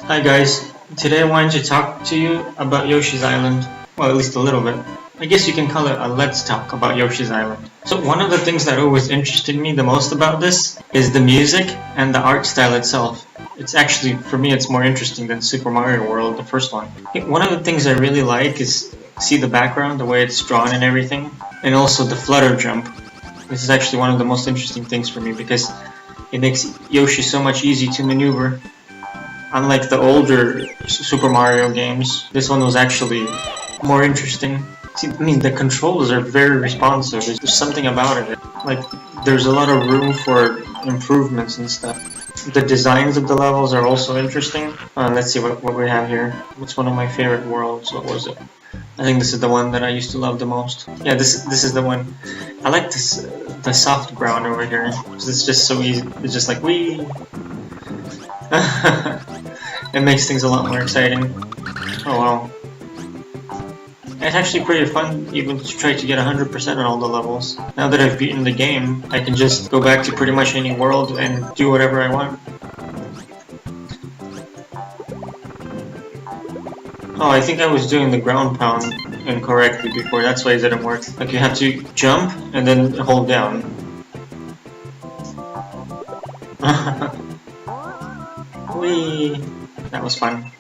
Hi guys, today I wanted to talk to you about Yoshi's Island. Well, at least a little bit. I guess you can call it a let's talk about Yoshi's Island. So one of the things that always interested me the most about this is the music and the art style itself. It's actually, for me, it's more interesting than Super Mario World, the first one. One of the things I really like is see the background, the way it's drawn and everything, and also the flutter jump. This is actually one of the most interesting things for me because it makes Yoshi so much easy to maneuver. Unlike the older Super Mario games, this one was actually more interesting. See, I mean, the controls are very responsive. There's something about it. Like, there's a lot of room for improvements and stuff. The designs of the levels are also interesting. Let's see what we have here. What's one of my favorite worlds? What was it? I think this is the one that I used to love the most. Yeah, this is the one. I like this, the soft ground over here. It's just so easy. It's just like, wee! It makes things a lot more exciting. Oh wow. It's actually pretty fun even to try to get 100% on all the levels. Now that I've beaten the game, I can just go back to pretty much any world and do whatever I want. Oh, I think I was doing the ground pound incorrectly before, that's why it didn't work. Like, you have to jump and then hold down. Whee! That was fun.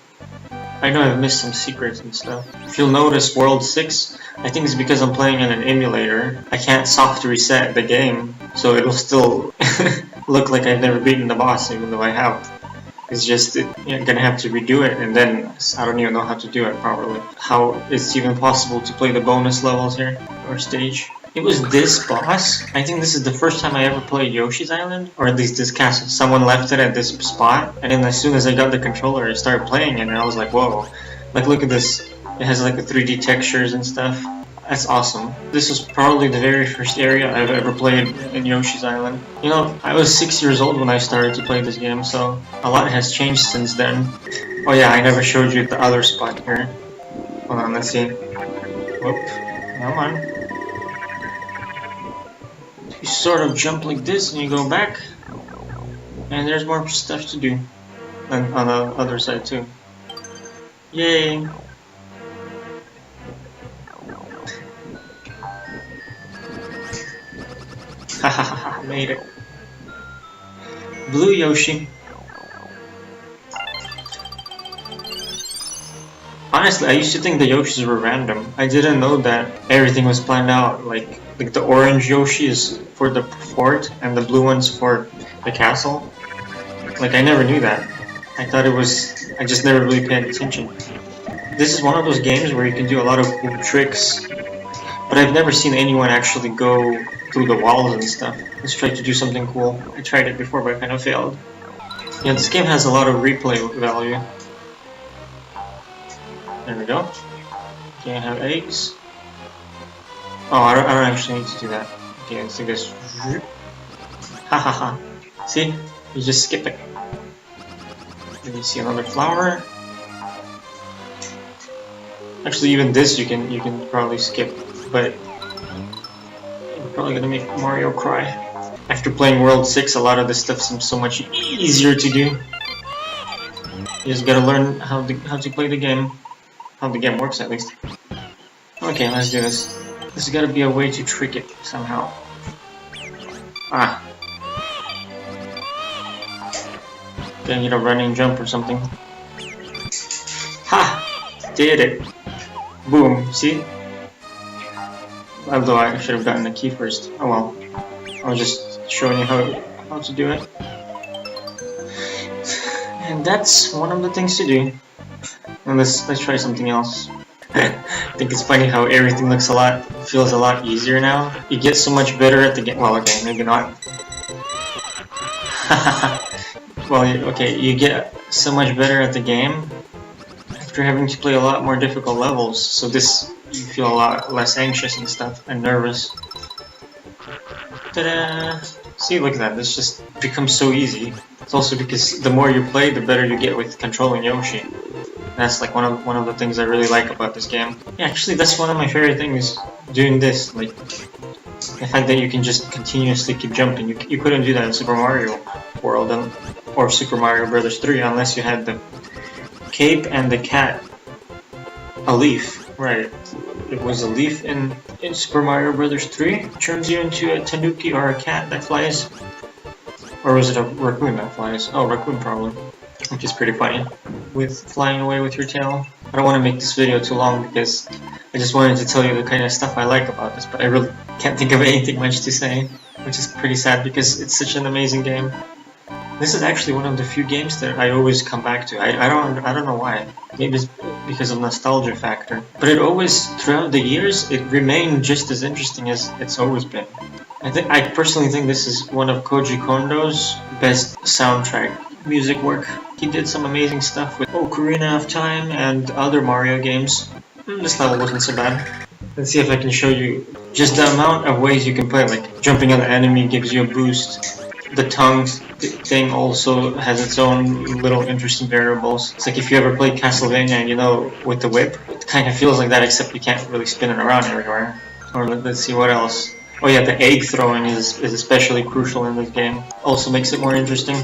I know I've missed some secrets and stuff. If you'll notice, World 6, I think it's because I'm playing in an emulator. I can't soft reset the game, so it'll still look like I've never beaten the boss, even though I have. It's just, you're gonna have to redo it, and then I don't even know how to do it properly. How it's even possible to play the bonus levels here, or stage. It was this boss. I think this is the first time I ever played Yoshi's Island, or at least this castle. Someone left it at this spot, and then as soon as I got the controller, I started playing it, and I was like, whoa. Like, look at this. It has like the 3D textures and stuff. That's awesome. This was probably the very first area I've ever played in Yoshi's Island. You know, I was 6 years old when I started to play this game, so a lot has changed since then. Oh yeah, I never showed you the other spot here. Hold on, let's see. Whoop. Come on. You sort of jump like this and you go back, and there's more stuff to do. And on the other side too. Yay! Hahaha, made it. Blue Yoshi. Honestly, I used to think the Yoshis were random. I didn't know that everything was planned out. Like the orange Yoshi is for the fort, and the blue one's for the castle. Like, I never knew that. I thought it was... I just never really paid attention. This is one of those games where you can do a lot of cool tricks, but I've never seen anyone actually go through the walls and stuff. Let's try to do something cool. I tried it before, but I kind of failed. Yeah, this game has a lot of replay value. There we go. Can't have eggs. Oh, I don't actually need to do that. Okay, let's do this. Ha ha ha. See? You just skip it. Then you see another flower. Actually, even this you can probably skip, but you're probably gonna make Mario cry. After playing World 6, a lot of this stuff seems so much easier to do. You just gotta learn how to play the game. How the game works, at least. Okay, let's do this. There's gotta be a way to trick it somehow. Ah. Gonna need a running jump or something. Ha! Did it! Boom, see? Although I should have gotten the key first. Oh well. I was just showing you how to do it. And that's one of the things to do. And let's try something else. I think it's funny how everything feels a lot easier now. You get so much better at the game. Well, okay, maybe not. Well, okay, you get so much better at the game after having to play a lot more difficult levels. So this, you feel a lot less anxious and stuff, and nervous. Ta-da! See, look at that. This just becomes so easy. It's also because the more you play, the better you get with controlling Yoshi. That's like one of the things I really like about this game. Yeah, actually, that's one of my favorite things, doing this. Like, the fact that you can just continuously keep jumping. You couldn't do that in Super Mario World or Super Mario Bros. 3 unless you had the cape and the cat. A leaf, right. It was a leaf in Super Mario Bros. 3. Turns you into a tanuki or a cat that flies. Or was it a raccoon that flies? Oh, raccoon probably. Which is pretty funny. With flying away with your tail. I don't want to make this video too long because I just wanted to tell you the kind of stuff I like about this, but I really can't think of anything much to say, which is pretty sad because it's such an amazing game. This is actually one of the few games that I always come back to. I don't know why. Maybe it's because of nostalgia factor. But it always, throughout the years, it remained just as interesting as it's always been. I personally think this is one of Koji Kondo's best soundtrack music work. He did some amazing stuff with Ocarina of Time and other Mario games. This level wasn't so bad. Let's see if I can show you just the amount of ways you can play. Like jumping on the enemy gives you a boost. The tongue thing also has its own little interesting variables. It's like if you ever played Castlevania and you know with the whip, it kind of feels like that except you can't really spin it around everywhere. Or let's see what else. Oh yeah, the egg throwing is especially crucial in this game. Also makes it more interesting.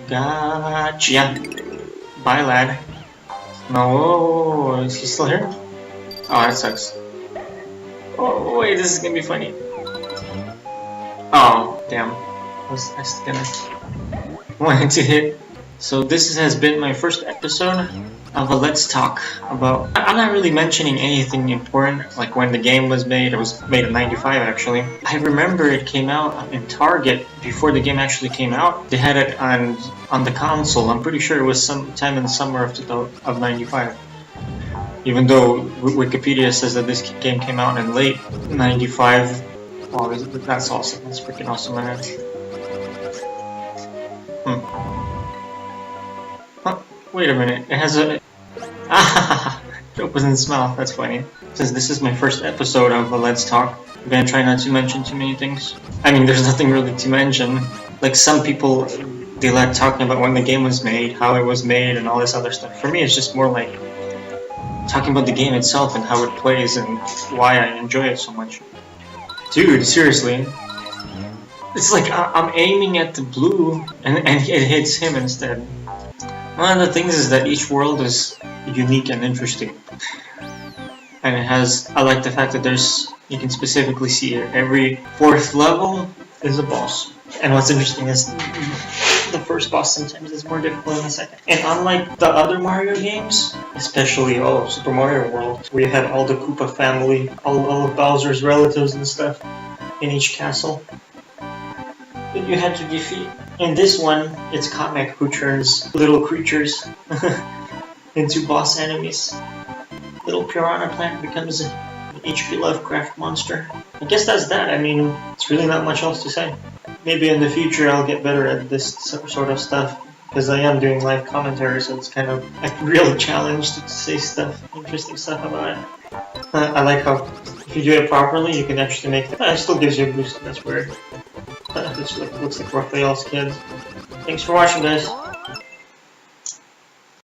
Gotcha. Bye, lad. No, is he still here? Oh, that sucks. Oh, wait, this is gonna be funny. Oh, damn. I was gonna wanted to hit. So this has been my first episode of a Let's Talk about... I'm not really mentioning anything important, like when the game was made. It was made in '95 actually. I remember it came out in Target before the game actually came out. They had it on the console. I'm pretty sure it was sometime in the summer of '95. Even though Wikipedia says that this game came out in late '95. Wow, that's awesome. That's freaking awesome, man. Huh, wait a minute. It has a... Ah, joke was in its mouth. That's funny. Since this is my first episode of a Let's Talk, I'm gonna try not to mention too many things. I mean, there's nothing really to mention. Like, some people, they like talking about when the game was made, how it was made, and all this other stuff. For me, it's just more like talking about the game itself and how it plays and why I enjoy it so much. Dude, seriously. It's like I'm aiming at the blue and it hits him instead. One of the things is that each world is unique and interesting. And it has, I like the fact that you can specifically see it. Every fourth level is a boss. And what's interesting is the first boss sometimes is more difficult than the second. And unlike the other Mario games, especially Super Mario World, where you had all the Koopa family, all of Bowser's relatives and stuff in each castle that you had to defeat. In this one, it's Kamek who turns little creatures into boss enemies. Little piranha plant becomes an H.P. Lovecraft monster. I guess that's that. I mean, it's really not much else to say. Maybe in the future I'll get better at this sort of stuff, because I am doing live commentary, so it's kind of a real challenge to say stuff, interesting stuff about it. I like how if you do it properly, you can actually make it. It still gives you a boost. That's weird. This looks like Raphael's kids. Thanks for watching, guys.